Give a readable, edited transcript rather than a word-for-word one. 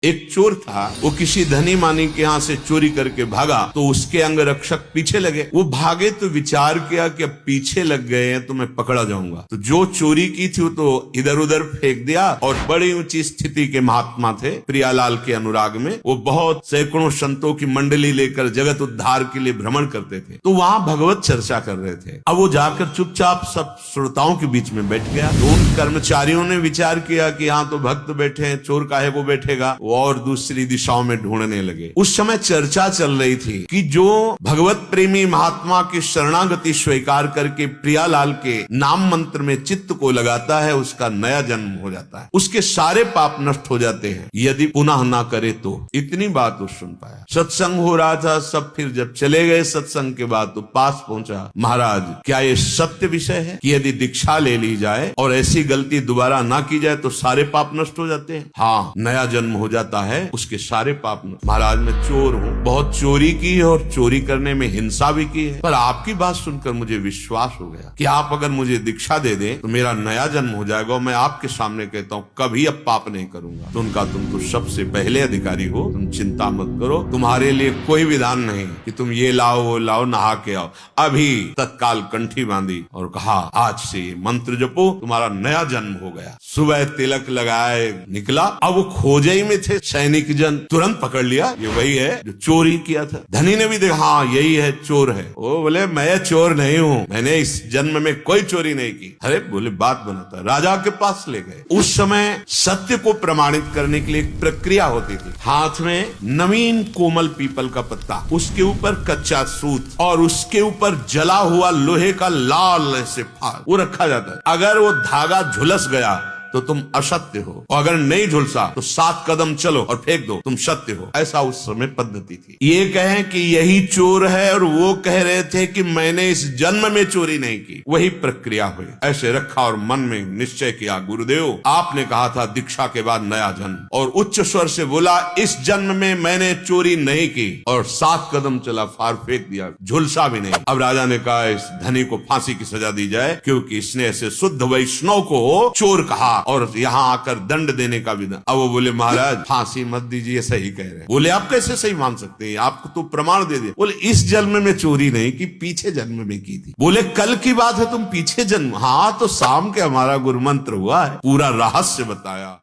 एक चोर था, वो किसी धनी मानी के यहाँ से चोरी करके भागा तो उसके अंगरक्षक पीछे लगे। वो भागे तो विचार किया कि अब पीछे लग गए हैं तो मैं पकड़ा जाऊंगा। तो जो चोरी की थी वो तो इधर उधर फेंक दिया। और बड़ी ऊंची स्थिति के महात्मा थे प्रियालाल के अनुराग में। वो बहुत सैकड़ों संतों की मंडली लेकर जगत उद्धार के लिए भ्रमण करते थे। तो वहां भगवत चर्चा कर रहे थे। अब वो जाकर चुपचाप सब श्रोताओं के बीच में बैठ गया। तो उन कर्मचारियों ने विचार किया कि यहाँ तो भक्त बैठे हैं, चोर काहे को बैठेगा, और दूसरी दिशाओं में ढूंढने लगे। उस समय चर्चा चल रही थी कि जो भगवत प्रेमी महात्मा की शरणागति स्वीकार करके प्रियालाल के नाम मंत्र में चित्त को लगाता है, उसका नया जन्म हो जाता है, उसके सारे पाप नष्ट हो जाते हैं यदि पुनः ना करे तो। इतनी बात वो सुन पाया। सत्संग हो रहा था, सब फिर जब चले गए सत्संग के बाद तो पास पहुंचा, महाराज क्या ये सत्य विषय है कि यदि दीक्षा ले ली जाए और ऐसी गलती दोबारा ना की जाए तो सारे पाप नष्ट हो जाते हैं? हाँ, नया जन्म हो जाता है, उसके सारे पाप नष्ट। महाराज मैं चोर हूँ, बहुत चोरी की है और चोरी करने में हिंसा भी की है, पर आपकी बात सुनकर मुझे विश्वास हो गया कि आप अगर मुझे दीक्षा दे दें तो मेरा नया जन्म हो जाएगा और मैं आपके सामने कहता हूँ कभी अब पाप नहीं करूंगा। तो उनका तुम तो सबसे पहले अधिकारी हो, तुम चिंता मत करो, तुम्हारे लिए कोई विधान नहीं कि तुम ये लाओ वो लाओ, नहा के आओ। अभी तत्काल कंठी बांधी और कहा आज से मंत्र जपो, तुम्हारा नया जन्म हो गया। सुबह तिलक लगाए निकला। अब वो खोजे ही में थे, सैनिक जन तुरंत पकड़ लिया, ये वही है जो चोरी किया था। धनी ने भी देखा, हाँ यही है, चोर है। वो बोले मैं चोर नहीं हूँ, मैंने इस जन्म में कोई चोरी नहीं की। अरे बोले बात बनाता, राजा के पास ले गए। उस समय सत्य को प्रमाणित करने के लिए एक प्रक्रिया होती थी। हाथ में नवीन कोमल पीपल का पत्ता, उसके ऊपर कच्चा सूत और उसके ऊपर जला हुआ लोहे का लाल ऐसे फार वो रखा जाता है। अगर वो धागा झुलस गया तो तुम असत्य हो, और अगर नहीं झुलसा तो 7 कदम चलो और फेंक दो, तुम सत्य हो। ऐसा उस समय पद्धति थी। ये कहें कि यही चोर है और वो कह रहे थे कि मैंने इस जन्म में चोरी नहीं की, वही प्रक्रिया हुई। ऐसे रखा और मन में निश्चय किया, गुरुदेव आपने कहा था दीक्षा के बाद नया जन्म, और उच्च स्वर से बोला इस जन्म में मैंने चोरी नहीं की, और 7 कदम चला, फार फेंक दिया, झुलसा भी नहीं। अब राजा ने कहा इस धनी को फांसी की सजा दी जाए, क्योंकि इसने ऐसे शुद्ध वैष्णव को चोर कहा और यहाँ आकर दंड देने का विधान। अब वो बोले महाराज फांसी मत दीजिए, सही कह रहे हैं। बोले आप कैसे सही मान सकते हैं, आपको तो प्रमाण दे दिए। बोले इस जन्म में चोरी नहीं की, पीछे जन्म में की थी। बोले कल की बात है, तुम पीछे जन्म? हाँ तो शाम के हमारा गुरु मंत्र हुआ है, पूरा रहस्य बताया।